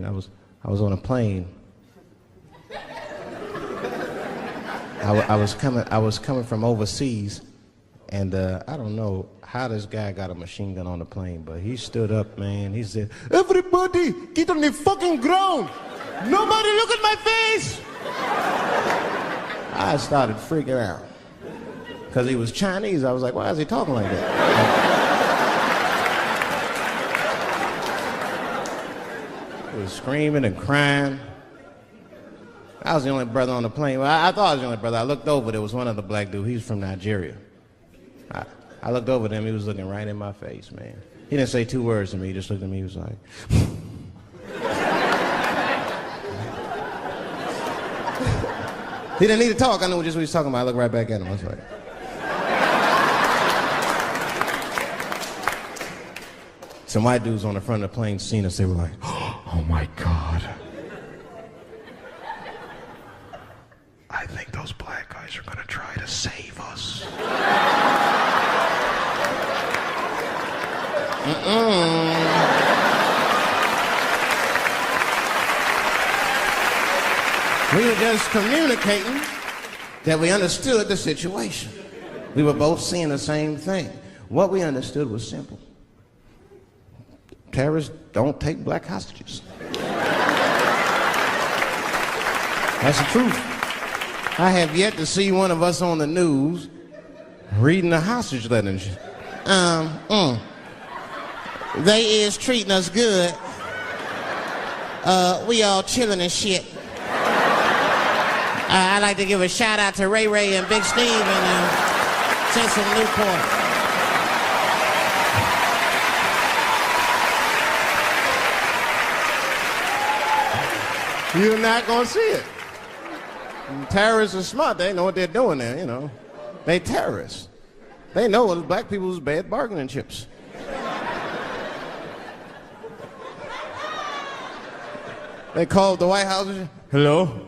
I was on a plane. I was coming from overseas, and I don't know how this guy got a machine gun on the plane, but he stood up, man. He said, "Everybody, get on the fucking ground! Nobody look at my face!" I started freaking out. Because he was Chinese, I was like, why is he talking like that? He was screaming and crying. I was the only brother on the plane. Well, I thought I was the only brother. I looked over, there was one other black dude. He was from Nigeria. I looked over at him, he was looking right in my face, man. He didn't say two words to me, he just looked at me, he was like... He didn't need to talk, I knew just what he was talking about. I looked right back at him, I was like... Some white dudes on the front of the plane seen us, they were like, "Oh my God. I think those black guys are gonna try to save us." We were just communicating that we understood the situation. We were both seeing the same thing. What we understood was simple. Terrorists don't take black hostages. That's the truth. I have yet to see one of us on the news reading a hostage letter and shit. They is treating us good. We all chilling and shit. I'd like to give a shout out to Ray Ray and Big Steve and Central Newport. You're not gonna see it. Terrorists are smart. They know what they're doing there, you know. They terrorists. They know it's black people's bad bargaining chips. They called the White House. "Hello?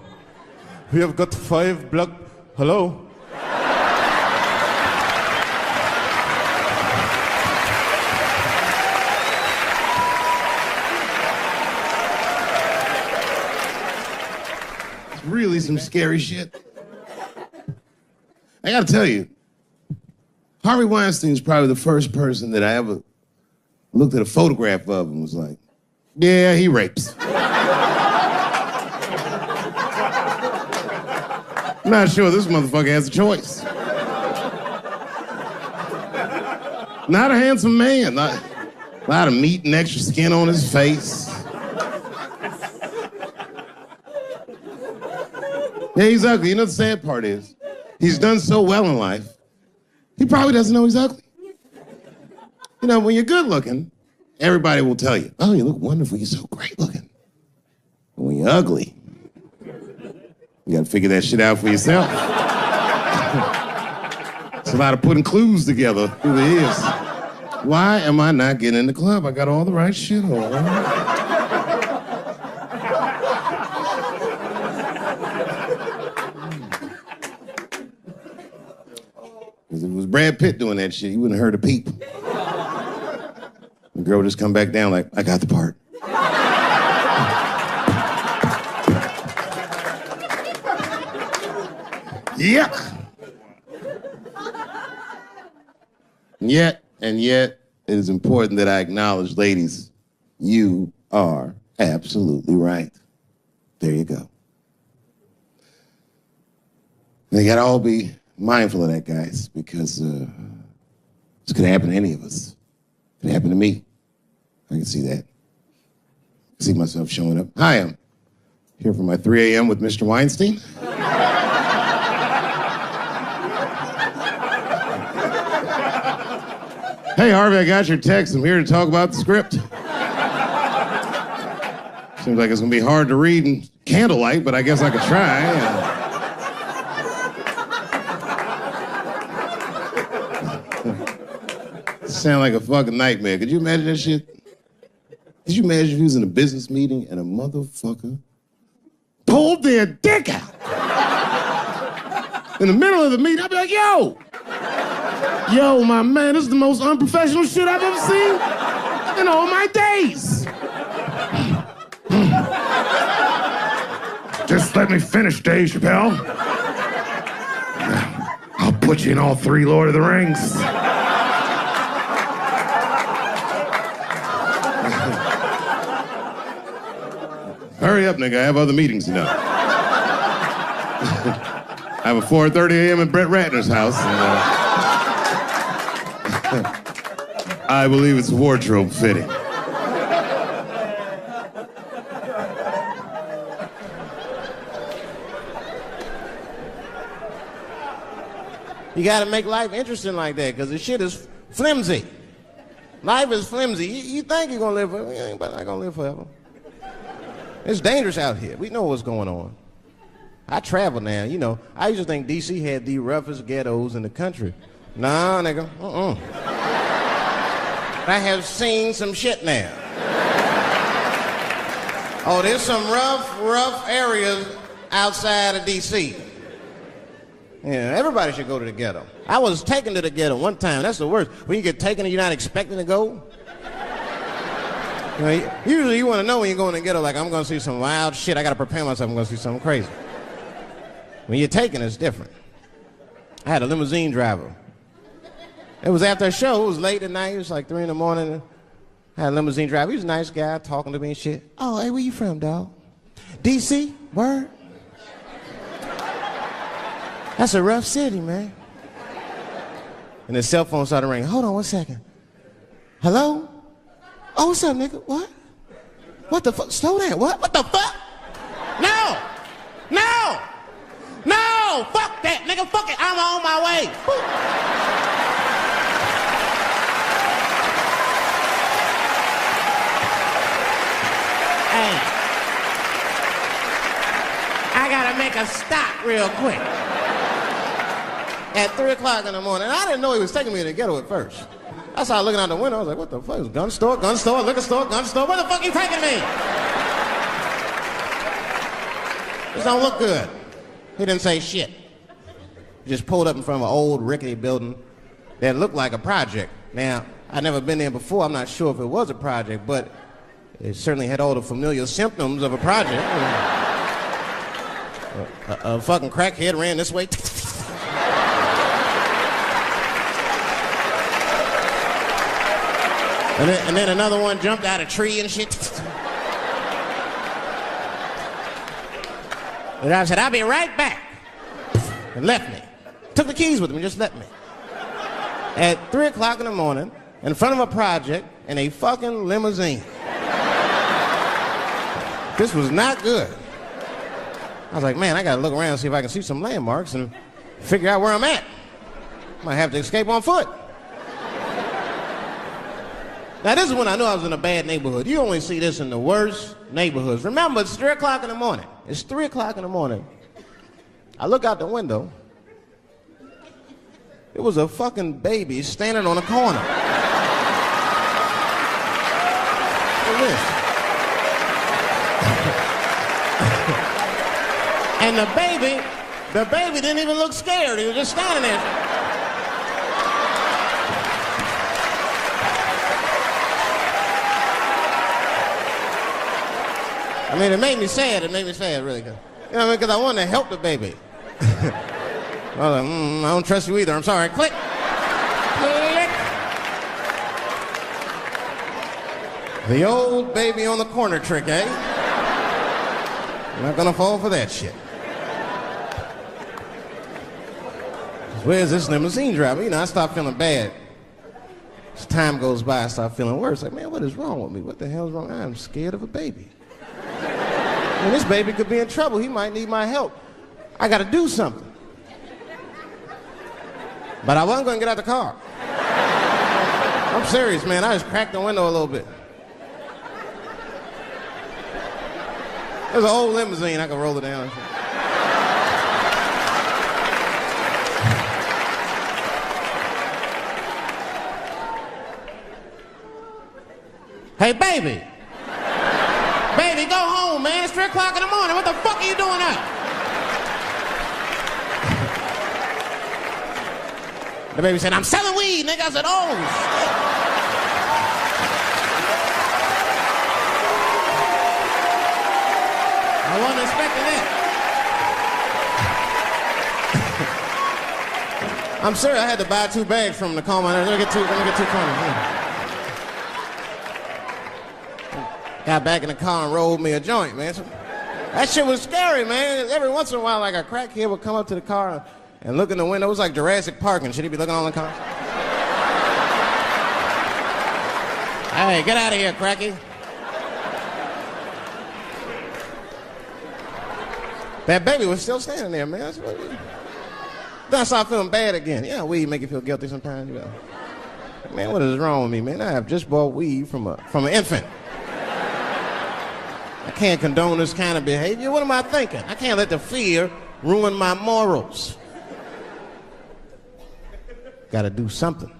We have got 5 black... Hello? Really some scary shit. I gotta tell you, Harvey Weinstein's probably the first person that I ever looked at a photograph of and was like, yeah, he rapes. I'm not sure this motherfucker has a choice. Not a handsome man, not a lot of meat and extra skin on his face. Yeah, he's ugly. You know the sad part is, he's done so well in life, he probably doesn't know he's ugly. You know, when you're good looking, everybody will tell you, "Oh, you look wonderful, you're so great looking." But when you're ugly, you gotta figure that shit out for yourself. It's a lot of putting clues together through the years. Why am I not getting in the club? I got all the right shit on. If it was Brad Pitt doing that shit, you wouldn't have heard a peep. The girl would just come back down like, "I got the part." Yuck. And yet, it is important that I acknowledge, ladies, you are absolutely right. There you go. They gotta all be mindful of that, guys, because this could happen to any of us. It could happen to me. I can see that. I see myself showing up. Hi, I'm here for my 3 a.m. with Mr. Weinstein. Hey, Harvey, I got your text. I'm here to talk about the script. Seems like it's gonna be hard to read in candlelight, but I guess I could try. Sound like a fucking nightmare. Could you imagine that shit? Could you imagine if you was in a business meeting and a motherfucker pulled their dick out? In the middle of the meeting, I'd be like, yo, my man, this is the most unprofessional shit I've ever seen in all my days. Just let me finish, Dave Chappelle. I'll put you in all 3 Lord of the Rings. Hurry up, nigga. I have other meetings now. I have a 4:30 a.m. at Brett Ratner's house. And, I believe it's wardrobe fitting. You gotta make life interesting like that, because the shit is flimsy. Life is flimsy. You think you're gonna live forever, you ain't not gonna live forever. It's dangerous out here. We know what's going on. I travel now, you know. I used to think D.C. had the roughest ghettos in the country. Nah, nigga, I have seen some shit now. Oh, there's some rough areas outside of D.C. Yeah, everybody should go to the ghetto. I was taken to the ghetto one time. That's the worst. When you get taken and you're not expecting to go. You know, usually you want to know when you go in the ghetto, like, I'm going to see some wild shit. I got to prepare myself. I'm going to see something crazy. When you're taken, it's different. I had a limousine driver. It was after a show. It was late at night. It was like 3 in the morning. I had a limousine driver. He was a nice guy, talking to me and shit. Oh, hey, where you from, dog? D.C.? Word? That's a rough city, man. And his cell phone started ringing. Hold on 1 second. Hello? Oh, what's up, nigga? What? What the fuck? Slow down. What? What the fuck? No! No! No! Fuck that, nigga. Fuck it. I'm on my way. Woo. Hey. I gotta make a stop real quick. At 3 o'clock in the morning. I didn't know he was taking me to the ghetto at first. I started looking out the window. I was like, what the fuck? It's gun store, liquor store, gun store. Where the fuck are you taking me? This don't look good. He didn't say shit. He just pulled up in front of an old rickety building that looked like a project. Now, I'd never been there before. I'm not sure if it was a project, but it certainly had all the familiar symptoms of a project. A fucking crackhead ran this way. And then another one jumped out of a tree and shit. And I said, I'll be right back. And left me. Took the keys with him and just left me. At 3 o'clock in the morning, in front of a project, in a fucking limousine. This was not good. I was like, man, I gotta look around and see if I can see some landmarks and figure out where I'm at. Might have to escape on foot. Now, this is when I knew I was in a bad neighborhood. You only see this in the worst neighborhoods. Remember, it's 3 o'clock in the morning. It's 3 o'clock in the morning. I look out the window. It was a fucking baby standing on a corner. Look at this. And the baby didn't even look scared. He was just standing there. I mean, it made me sad. It made me sad, really. You know what I mean? Because I wanted to help the baby. I was like, I don't trust you either. I'm sorry. Click. Click. The old baby on the corner trick, eh? I'm not gonna fall for that shit. Where's this limousine driver? You know, I start feeling bad. As time goes by, I start feeling worse. Like, man, what is wrong with me? What the hell's wrong? I'm scared of a baby. And this baby could be in trouble. He might need my help. I got to do something. But I wasn't going to get out the car. I'm serious, man. I just cracked the window a little bit. There's an old limousine. I can roll it down. Hey, baby. Baby, go home, man. It's 3 o'clock in the morning. What the fuck are you doing up? The baby said, I'm selling weed, nigga. I said, oh, shit. I wasn't expecting that. I'm serious. I had to buy 2 bags from him to calm my nerves. Let me get 2 coins. Got back in the car and rolled me a joint, man. So, that shit was scary, man. Every once in a while, like a crackhead would come up to the car and look in the window. It was like Jurassic Park and shit. He'd be looking all in the cars. Hey, get out of here, cracky. That baby was still standing there, man. Then I started feeling bad again. Yeah, weed make you feel guilty sometimes. You know. Man, what is wrong with me, man? I have just bought weed from an infant. I can't condone this kind of behavior. What am I thinking? I can't let the fear ruin my morals. Gotta do something.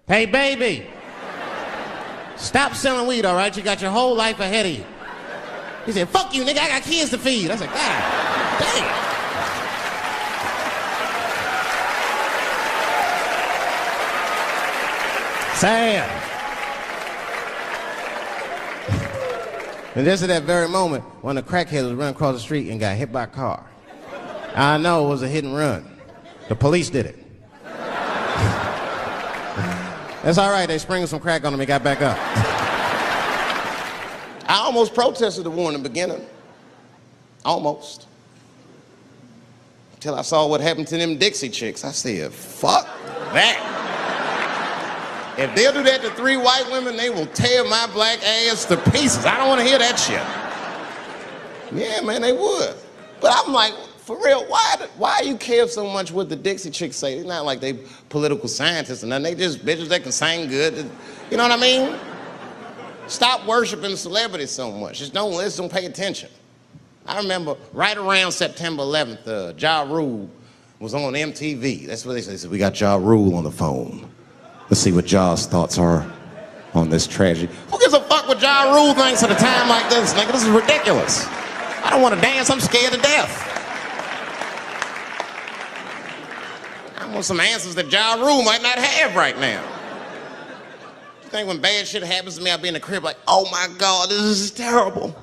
Hey, baby. Stop selling weed, all right? You got your whole life ahead of you. He said, fuck you, nigga, I got kids to feed. I said, God damn. Sad. And just at that very moment, one of the crackheads was running across the street and got hit by a car. I know it was a hit and run. The police did it. That's all right, they sprinkled some crack on him and got back up. I almost protested the war in the beginning. Almost. Until I saw what happened to them Dixie chicks. I said, fuck that. If they'll do that to 3 white women, they will tear my black ass to pieces. I don't want to hear that shit. Yeah, man, they would. But I'm like, for real, why you care so much what the Dixie chicks say? It's not like they political scientists or nothing. They just bitches that can sing good. You know what I mean? Stop worshiping celebrities so much. Just don't listen, don't pay attention. I remember right around September 11th, Ja Rule was on MTV. That's what they said. We got Ja Rule on the phone. Let's see what Ja's thoughts are on this tragedy. Who gives a fuck what Ja Rule thinks at a time like this, nigga? This is ridiculous. I don't want to dance. I'm scared to death. I want some answers that Ja Rule might not have right now. You think when bad shit happens to me, I'll be in the crib like, oh my God, this is terrible.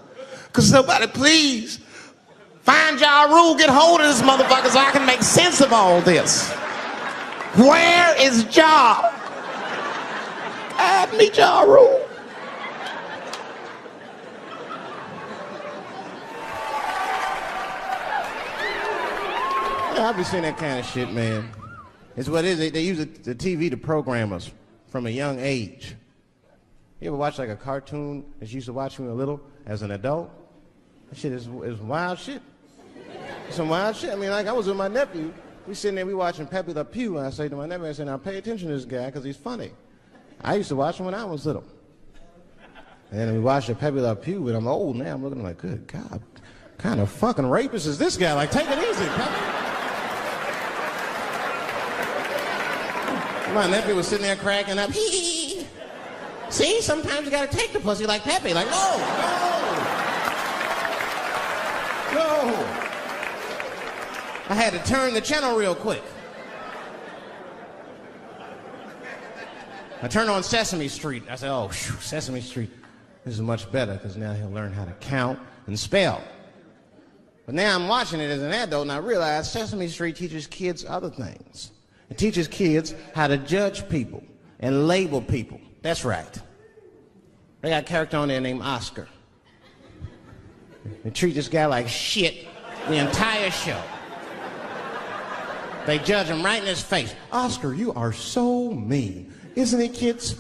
Could somebody please find Ja Rule, get hold of this motherfucker so I can make sense of all this. Where is Ja? Guide me, Ja Rule. Yeah, I'll be seeing that kind of shit, man. It's what it is. They use the TV to program us from a young age. You ever watch like a cartoon that you used to watch when you were little as an adult? That shit is wild shit. Some wild shit. I mean, like I was with my nephew. We sitting there, we watching Pepe Le Pew, and I say to my nephew, I say, now pay attention to this guy because he's funny. I used to watch him when I was little. And then we watched the Pepe Le Pew, but I'm old now. I'm looking like, good God, what kind of fucking rapist is this guy? Like, take it easy, Pepe. My nephew was sitting there cracking up. Hee. See, sometimes you gotta take the pussy like Pepe. Like, no. I had to turn the channel real quick. I turned on Sesame Street. I said, oh, Sesame Street. This is much better because now he'll learn how to count and spell. But now I'm watching it as an adult and I realize Sesame Street teaches kids other things. It teaches kids how to judge people and label people. That's right. They got a character on there named Oscar. They treat this guy like shit the entire show. They judge him right in his face. Oscar, you are so mean. Isn't it, kids?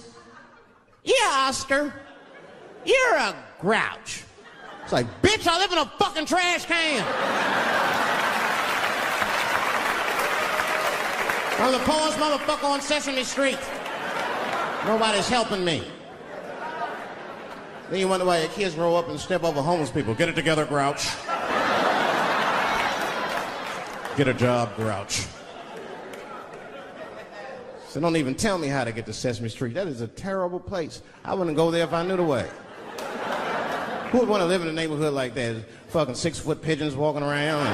Yeah, Oscar. You're a grouch. It's like, bitch, I live in a fucking trash can. I'm the poorest motherfucker on Sesame Street. Nobody's helping me. Then you wonder why your kids grow up and step over homeless people. Get it together, grouch. Get a job, grouch. So don't even tell me how to get to Sesame Street. That is a terrible place. I wouldn't go there if I knew the way. Who would want to live in a neighborhood like that? Fucking 6-foot pigeons walking around.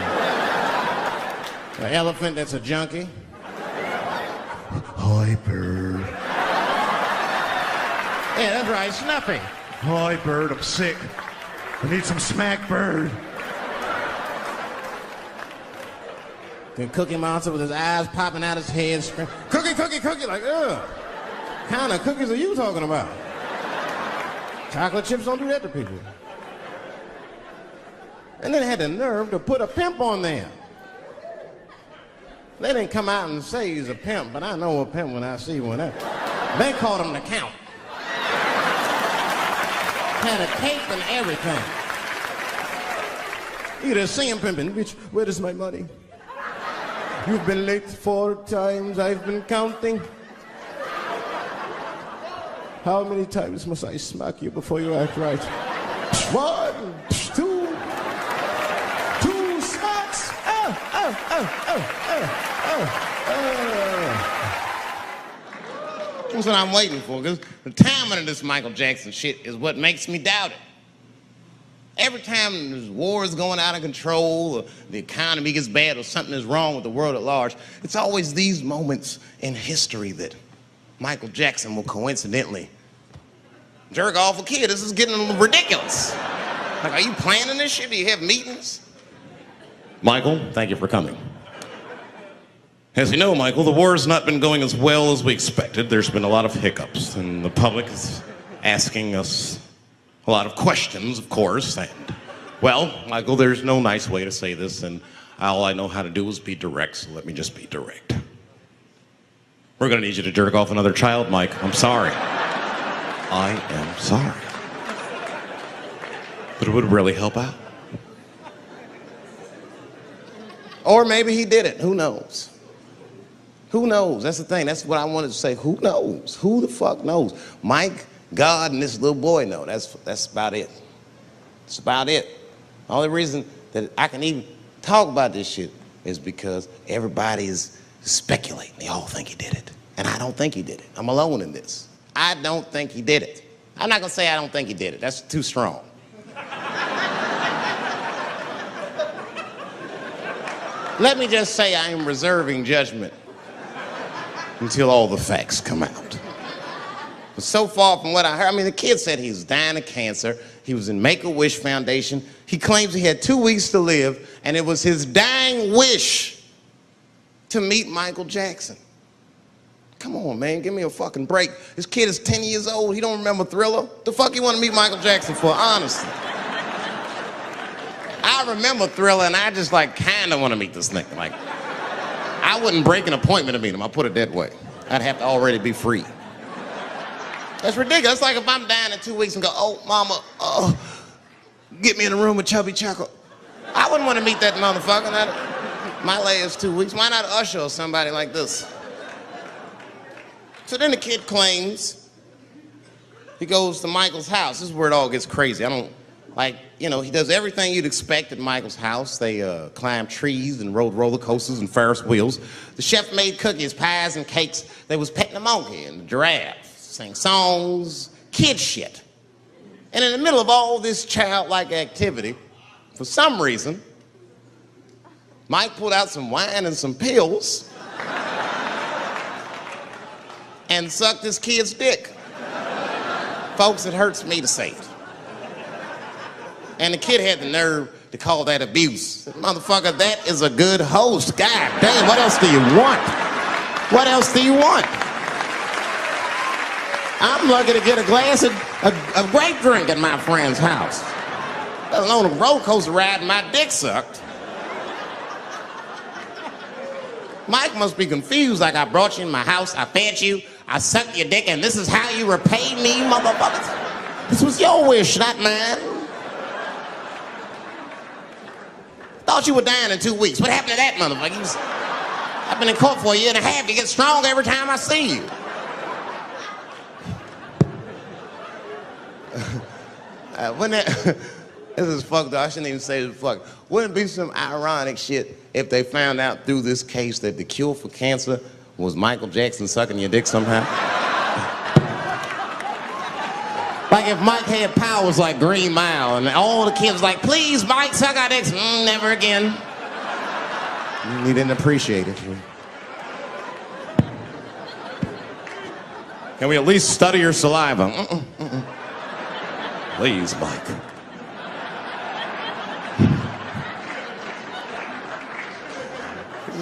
And an elephant that's a junkie. Hi, bird. Yeah, that's right, Snuffy. Hi, bird, I'm sick. I need some smack bird. Then Cookie Monster with his eyes popping out his head, screaming, "Cookie, cookie, cookie!" Like, ugh. What kind of cookies are you talking about? Chocolate chips don't do that to people. And then they had the nerve to put a pimp on there. They didn't come out and say he's a pimp, but I know a pimp when I see one. They called him the Count. Had a cape and everything. You just see him pimping, "Bitch, where is my money? You've been late 4 times, I've been counting. How many times must I smack you before you act right? 1, 2 smacks. That's what I'm waiting for, because the timing of this Michael Jackson shit is what makes me doubt it. Every time there's wars going out of control, or the economy gets bad, or something is wrong with the world at large, it's always these moments in history that Michael Jackson will coincidentally jerk off a kid. This is getting a little ridiculous. Like, are you planning this shit? Do you have meetings? Michael, thank you for coming. As you know, Michael, the war has not been going as well as we expected. There's been a lot of hiccups, and the public is asking us a lot of questions, of course. And, well, Michael, there's no nice way to say this, and all I know how to do is be direct, so let me just be direct. We're gonna need you to jerk off another child, Mike. I'm sorry. I am sorry. But it would really help out. Or maybe he did it. Who knows? Who knows? That's the thing. That's what I wanted to say. Who knows? Who the fuck knows? Mike, God, and this little boy know. That's about it. That's about it. The only reason that I can even talk about this shit is because everybody is speculating. They all think he did it. And I don't think he did it. I'm alone in this. I don't think he did it. I'm not gonna say I don't think he did it. That's too strong. Let me just say I am reserving judgment until all the facts come out. But so far from what I heard, I mean, the kid said he was dying of cancer. He was in Make-A-Wish Foundation. He claims he had 2 weeks to live, and it was his dying wish to meet Michael Jackson. Come on, man, give me a fucking break. This kid is 10 years old. He don't remember Thriller. The fuck you want to meet Michael Jackson for, honestly? I remember Thriller, and I just, like, kind of want to meet this nigga. Like, I wouldn't break an appointment to meet him. I'll put it that way. I'd have to already be free. That's ridiculous. It's like if I'm dying in 2 weeks and go, "Oh, mama, get me in a room with Chubby Chuckle." I wouldn't want to meet that motherfucker. My last 2 weeks. Why not Usher or somebody like this? So then the kid claims he goes to Michael's house. This is where it all gets crazy. I don't, like, you know, he does everything you'd expect at Michael's house. They climbed trees and rode roller coasters and Ferris wheels. The chef made cookies, pies, and cakes. They was petting the monkey and the giraffe, sang songs, kid shit. And in the middle of all this childlike activity, for some reason, Mike pulled out some wine and some pills and sucked his kid's dick. Folks, it hurts me to say it. And the kid had the nerve to call that abuse. Said, "Motherfucker, that is a good host. God damn, what else do you want? What else do you want? I'm lucky to get a glass of grape drink at my friend's house. Let alone a roller coaster ride and my dick sucked." Mike must be confused, like, I brought you in my house, I fed you, I sucked your dick, and this is how you repay me, motherfuckers? This was your wish, not mine. Thought you were dying in 2 weeks. What happened to that motherfucker? I've been in court for a year and a half. You get stronger every time I see you. This is fucked up. I shouldn't even say this fuck. Wouldn't it be some ironic shit if they found out through this case that the cure for cancer was Michael Jackson sucking your dick somehow? Like if Mike had powers like Green Mile and all the kids like, "Please, Mike, suck our dicks." Never again. He didn't appreciate it. Can we at least study your saliva? Please, Mike.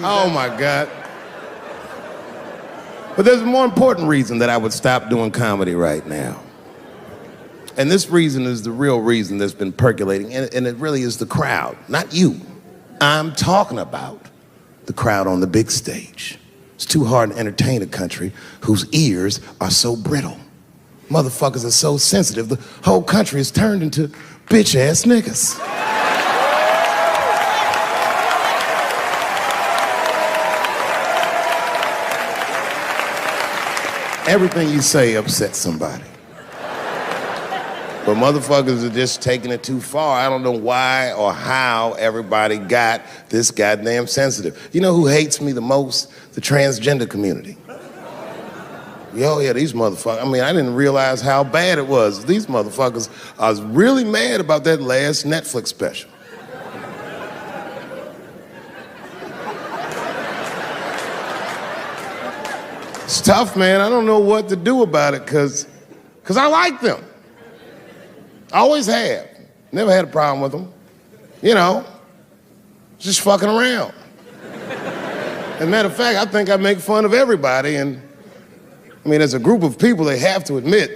Oh my God. But there's a more important reason that I would stop doing comedy right now. And this reason is the real reason that's been percolating, and it really is the crowd, not you. I'm talking about the crowd on the big stage. It's too hard to entertain a country whose ears are so brittle. Motherfuckers are so sensitive, the whole country is turned into bitch-ass niggas. Everything you say upsets somebody. But motherfuckers are just taking it too far. I don't know why or how everybody got this goddamn sensitive. You know who hates me the most? The transgender community. Yo, yeah, these motherfuckers. I mean, I didn't realize how bad it was. These motherfuckers are really mad about that last Netflix special. It's tough, man. I don't know what to do about it because I like them. I always have. Never had a problem with them. You know, just fucking around. As a matter of fact, I think I make fun of everybody. And I mean, as a group of people, they have to admit,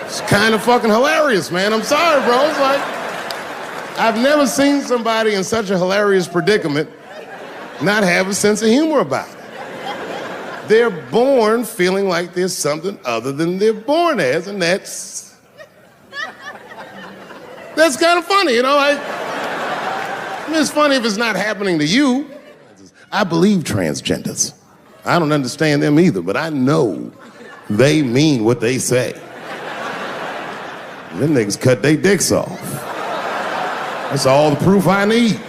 it's kind of fucking hilarious, man. I'm sorry, bro. It's like, I've never seen somebody in such a hilarious predicament not have a sense of humor about it. They're born feeling like there's something other than they're born as, and that's kind of funny, you know? I mean, it's funny if it's not happening to you. I believe transgenders. I don't understand them either, but I know they mean what they say. Them niggas cut their dicks off. That's all the proof I need.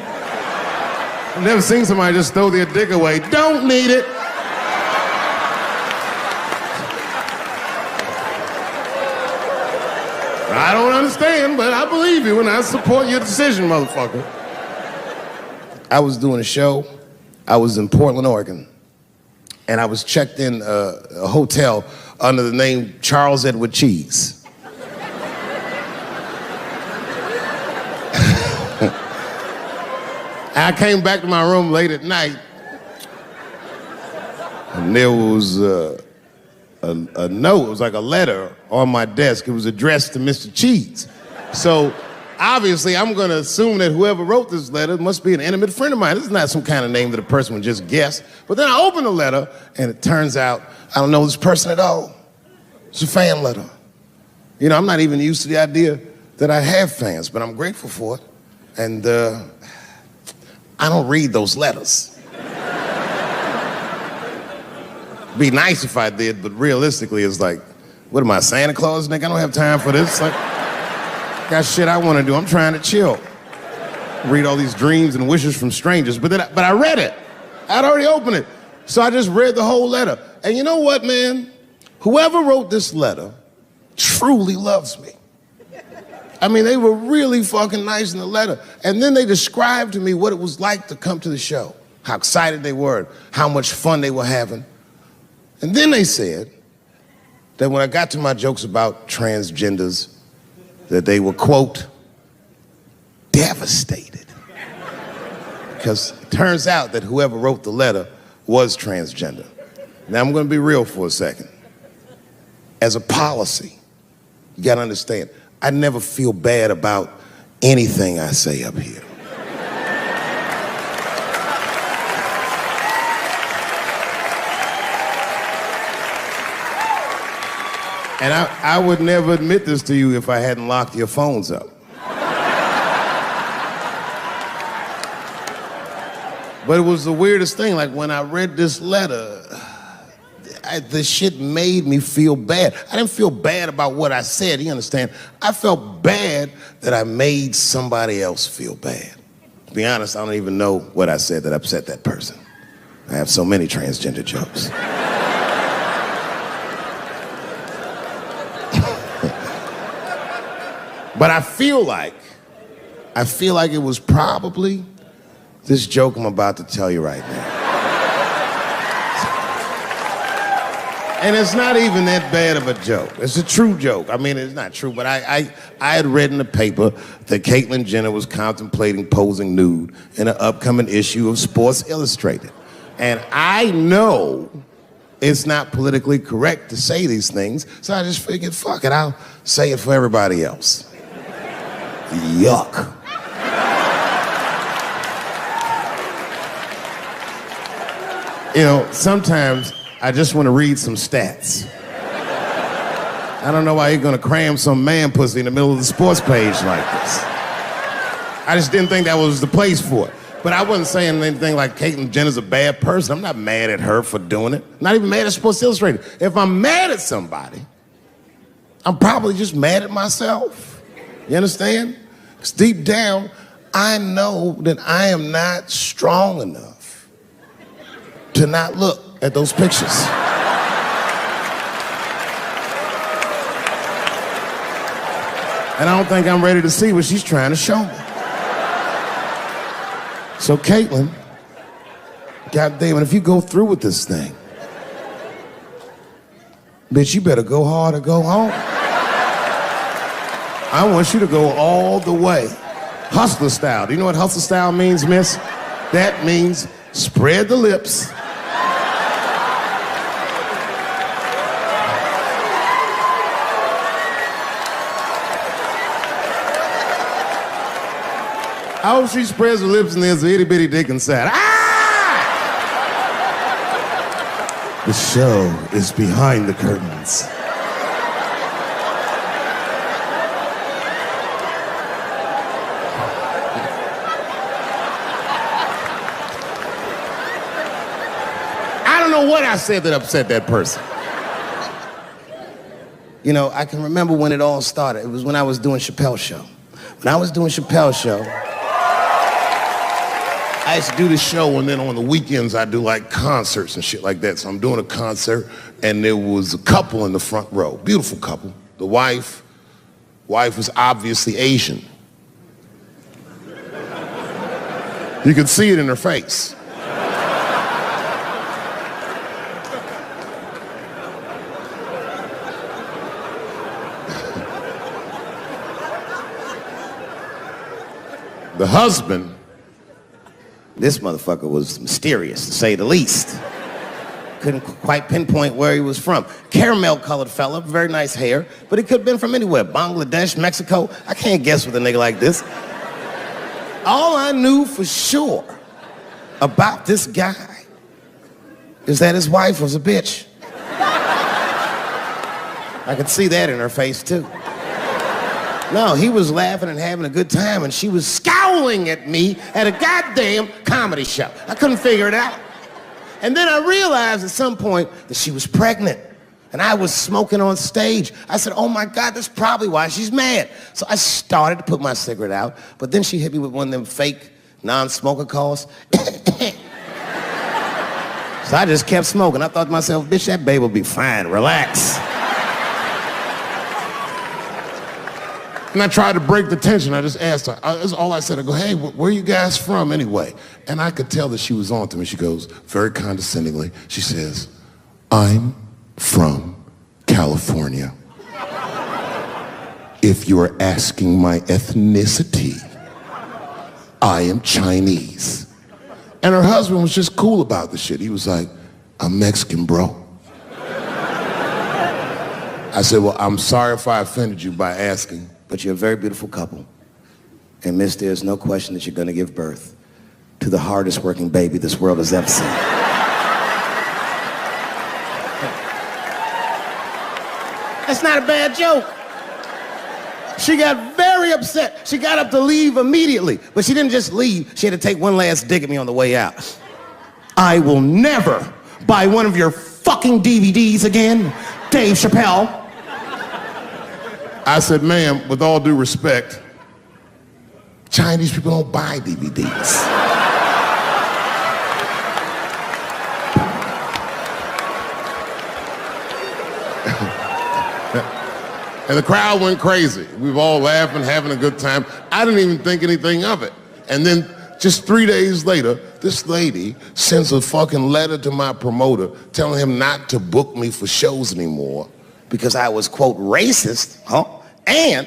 I've never seen somebody just throw their dick away. Don't need it. I don't understand, but I believe you and I support your decision, motherfucker. I was doing a show. I was in Portland, Oregon, and I was checked in a hotel under the name Charles Edward Cheese. I came back to my room late at night, and there was a note. It was like a letter on my desk. It was addressed to Mr. Cheese. So obviously, I'm going to assume that whoever wrote this letter must be an intimate friend of mine. This is not some kind of name that a person would just guess. But then I open the letter, and it turns out I don't know this person at all. It's a fan letter. You know, I'm not even used to the idea that I have fans, but I'm grateful for it. And I don't read those letters. Be nice if I did, but realistically, it's like, what am I, Santa Claus, nigga? I don't have time for this. Like, got shit I want to do. I'm trying to chill. Read all these dreams and wishes from strangers, but I read it. I'd already opened it. So I just read the whole letter. And you know what, man? Whoever wrote this letter truly loves me. I mean, they were really fucking nice in the letter. And then they described to me what it was like to come to the show, how excited they were, how much fun they were having. And then they said that when I got to my jokes about transgenders, that they were, quote, devastated. Because it turns out that whoever wrote the letter was transgender. Now, I'm going to be real for a second. As a policy, you got to understand, I never feel bad about anything I say up here. And I would never admit this to you if I hadn't locked your phones up. But it was the weirdest thing. Like, when I read this letter, this shit made me feel bad. I didn't feel bad about what I said, you understand? I felt bad that I made somebody else feel bad. To be honest, I don't even know what I said that upset that person. I have so many transgender jokes. But I feel like it was probably this joke I'm about to tell you right now. And it's not even that bad of a joke. It's a true joke. I mean, it's not true, but I had read in the paper that Caitlyn Jenner was contemplating posing nude in an upcoming issue of Sports Illustrated. And I know it's not politically correct to say these things, so I just figured, fuck it, I'll say it for everybody else. Yuck. You know, sometimes I just want to read some stats. I don't know why you're gonna cram some man pussy in the middle of the sports page like this. I just didn't think that was the place for it. But I wasn't saying anything like Caitlyn Jenner's a bad person. I'm not mad at her for doing it. Not even mad at Sports Illustrated. If I'm mad at somebody, I'm probably just mad at myself. You understand? Because deep down, I know that I am not strong enough to not look at those pictures. And I don't think I'm ready to see what she's trying to show me. So Caitlyn, goddamn it, if you go through with this thing, bitch, you better go hard or go home. I want you to go all the way. Hustler style. Do you know what hustler style means, miss? That means spread the lips. I hope she spreads her lips and there's an itty bitty dick inside. Ah! The show is behind the curtains. I don't know what I said that upset that person. You know, I can remember when it all started. It was when I was doing Chappelle show. When I was doing Chappelle show, I used to do the show, and then on the weekends I do like concerts and shit like that. So I'm doing a concert, and there was a couple in the front row, beautiful couple. The wife was obviously Asian. You could see it in her face. The husband, this motherfucker was mysterious, to say the least. Couldn't quite pinpoint where he was from. Caramel-colored fella, very nice hair, but he could have been from anywhere. Bangladesh, Mexico. I can't guess with a nigga like this. All I knew for sure about this guy is that his wife was a bitch. I could see that in her face, too. No, he was laughing and having a good time, and she was scowling at me at a goddamn comedy show. I couldn't figure it out. And then I realized at some point that she was pregnant, and I was smoking on stage. I said, oh my God, that's probably why she's mad. So I started to put my cigarette out, but then she hit me with one of them fake non-smoker calls. So I just kept smoking. I thought to myself, bitch, that babe will be fine, relax. And I tried to break the tension. I just asked her. That's all I said. I go, hey, where are you guys from anyway? And I could tell that she was on to me. She goes, very condescendingly, she says, I'm from California. If you're asking my ethnicity, I am Chinese. And her husband was just cool about the shit. He was like, I'm Mexican, bro. I said, well, I'm sorry if I offended you by asking. But you're a very beautiful couple. And miss, there's no question that you're gonna give birth to the hardest working baby this world has ever seen. That's not a bad joke. She got very upset. She got up to leave immediately, but she didn't just leave. She had to take one last dig at me on the way out. I will never buy one of your fucking DVDs again, Dave Chappelle. I said, ma'am, with all due respect, Chinese people don't buy DVDs. And the crowd went crazy. We were all laughing, having a good time. I didn't even think anything of it. And then Just 3 days later, this lady sends a fucking letter to my promoter telling him not to book me for shows anymore because I was, quote, racist, and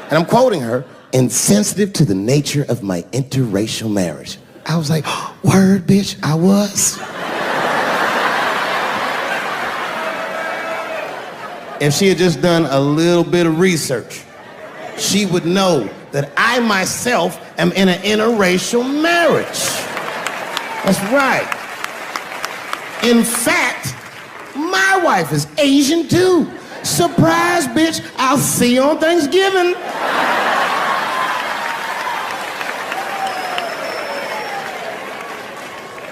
I'm quoting her, insensitive to the nature of my interracial marriage. I was like, word, bitch, I was. If she had just done a little bit of research, she would know that I myself am in an interracial marriage. That's right. In fact, my wife is Asian too. Surprise, bitch, I'll see you on Thanksgiving.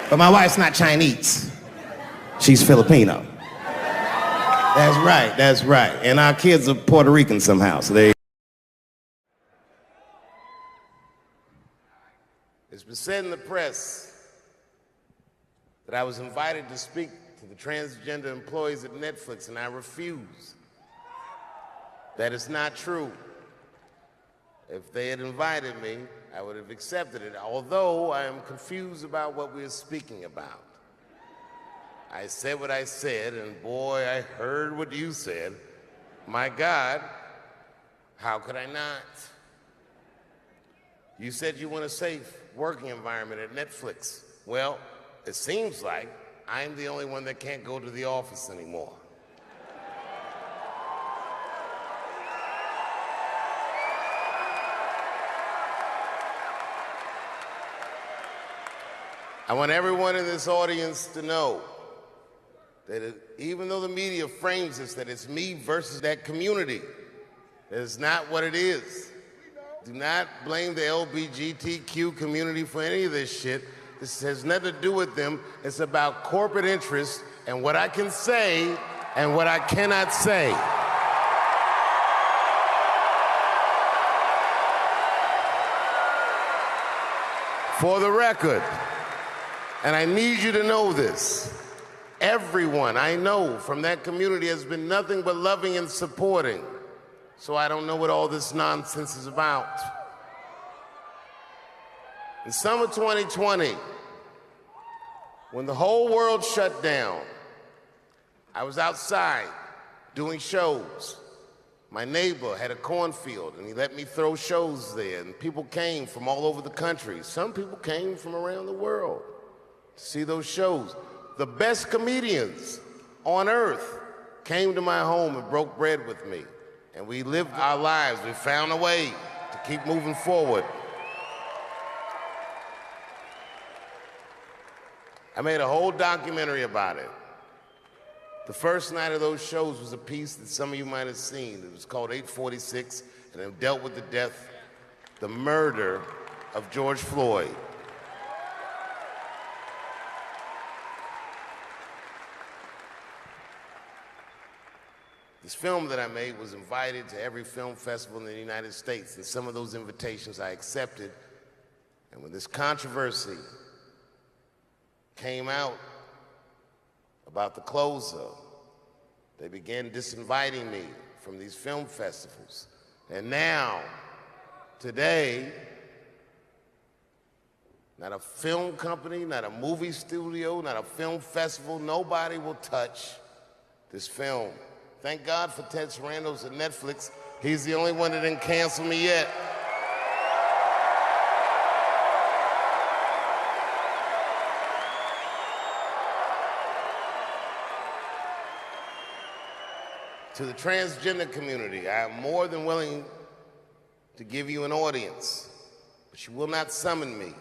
But my wife's not Chinese. She's Filipino. That's right. And our kids are Puerto Rican somehow, so they... It's been said in the press that I was invited to speak to the transgender employees at Netflix, and I refuse. That is not true. If they had invited me, I would have accepted it, although I am confused about what we are speaking about. I said what I said, and boy, I heard what you said. My God, how could I not? You said you want a safe working environment at Netflix. Well, it seems like I'm the only one that can't go to the office anymore. I want everyone in this audience to know that even though the media frames this, that it's me versus that community, that is not what it is. Do not blame the LGBTQ community for any of this shit. This has nothing to do with them. It's about corporate interests and what I can say and what I cannot say. For the record, and I need you to know this, everyone I know from that community has been nothing but loving and supporting. So I don't know what all this nonsense is about. In summer 2020, when the whole world shut down, I was outside doing shows. My neighbor had a cornfield, and he let me throw shows there, and people came from all over the country. Some people came from around the world to see those shows. The best comedians on earth came to my home and broke bread with me. And we lived our lives. We found a way to keep moving forward. I made a whole documentary about it. The first night of those shows was a piece that some of you might have seen. It was called 846, and it dealt with the murder of George Floyd. This film that I made was invited to every film festival in the United States, and some of those invitations I accepted. And when this controversy came out about the closer, they began disinviting me from these film festivals. And now, today, not a film company, not a movie studio, not a film festival, nobody will touch this film. Thank God for Ted Sarandos at Netflix. He's the only one that didn't cancel me yet. To the transgender community, I am more than willing to give you an audience, but you will not summon me.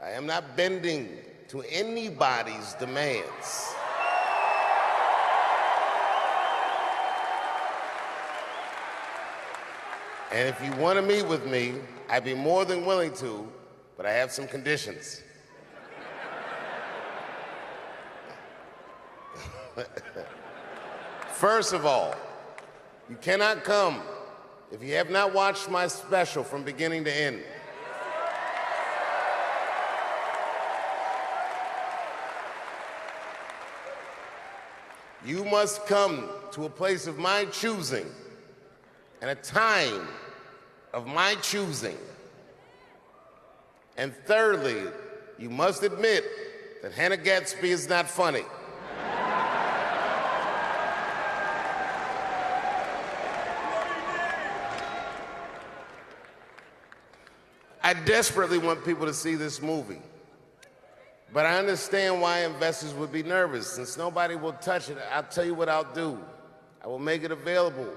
I am not bending to anybody's demands. And if you want to meet with me, I'd be more than willing to, but I have some conditions. First of all, you cannot come if you have not watched my special from beginning to end. You must come to a place of my choosing and a time of my choosing. And thirdly, you must admit that Hannah Gadsby is not funny. I desperately want people to see this movie. But I understand why investors would be nervous. Since nobody will touch it, I'll tell you what I'll do. I will make it available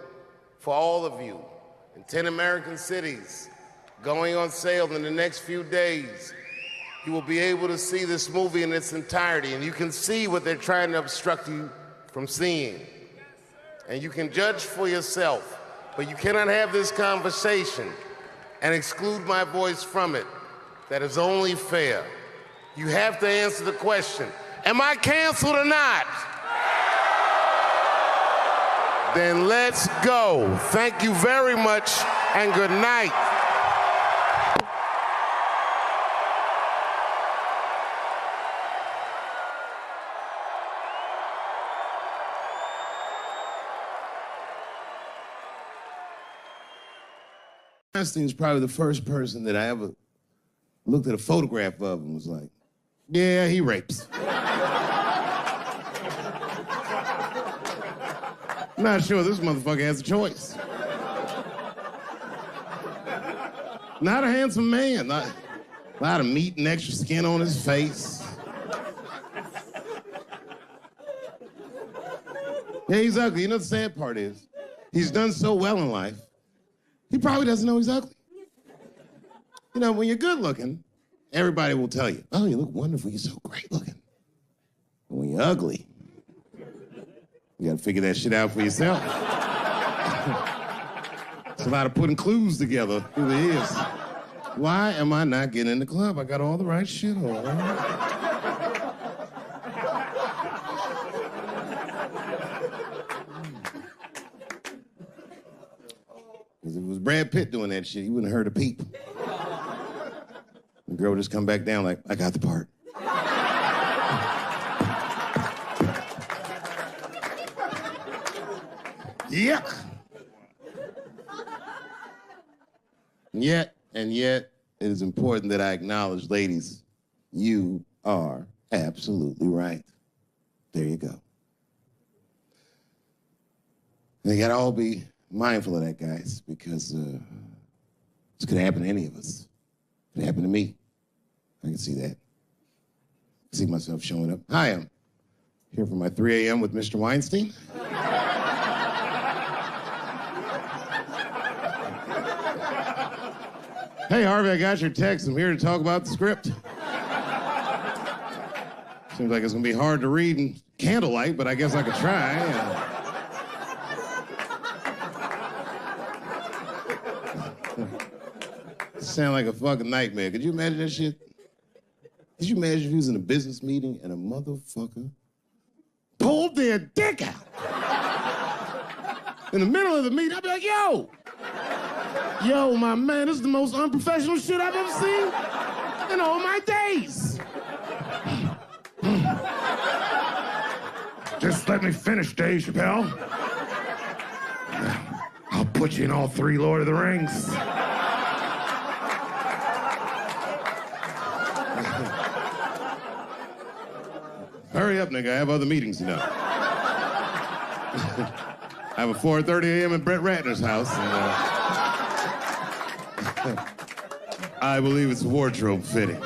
for all of you in 10 American cities, going on sale in the next few days. You will be able to see this movie in its entirety, and you can see what they're trying to obstruct you from seeing. And you can judge for yourself, but you cannot have this conversation and exclude my voice from it. That is only fair. You have to answer the question, am I canceled or not? Then let's go. Thank you very much, and good night. Weinstein's probably the first person that I ever looked at a photograph of and was like, yeah, he rapes. I'm not sure this motherfucker has a choice. Not a handsome man. Not a lot of meat and extra skin on his face. Yeah, he's ugly. You know the sad part is, he's done so well in life, he probably doesn't know he's ugly. You know, when you're good looking, everybody will tell you, oh, you look wonderful, you're so great looking. But when you're ugly, you gotta figure that shit out for yourself. It's a lot of putting clues together through the years. Why am I not getting in the club? I got all the right shit on. Because if it was Brad Pitt doing that shit, he wouldn't have heard a peep. The girl would just come back down like, I got the part. Yuck. And yet, it is important that I acknowledge, ladies, you are absolutely right. There you go. They gotta all be mindful of that, guys, because this could happen to any of us. It happened to me. I can see that. I see myself showing up. Hi, I'm here for my 3 a.m. with Mr. Weinstein. Hey, Harvey, I got your text. I'm here to talk about the script. Seems like it's gonna be hard to read in candlelight, but I guess I could try. Sound like a fucking nightmare. Could you imagine that shit? Could you imagine if you was in a business meeting and a motherfucker pulled their dick out? In the middle of the meeting, I'd be like, yo, my man, this is the most unprofessional shit I've ever seen in all my days. Just let me finish, Dave Chappelle. I'll put you in all 3 Lord of the Rings. Hurry up, nigga. I have other meetings to know. I have a 4:30 a.m. at Brett Ratner's house. And, I believe it's wardrobe fitting.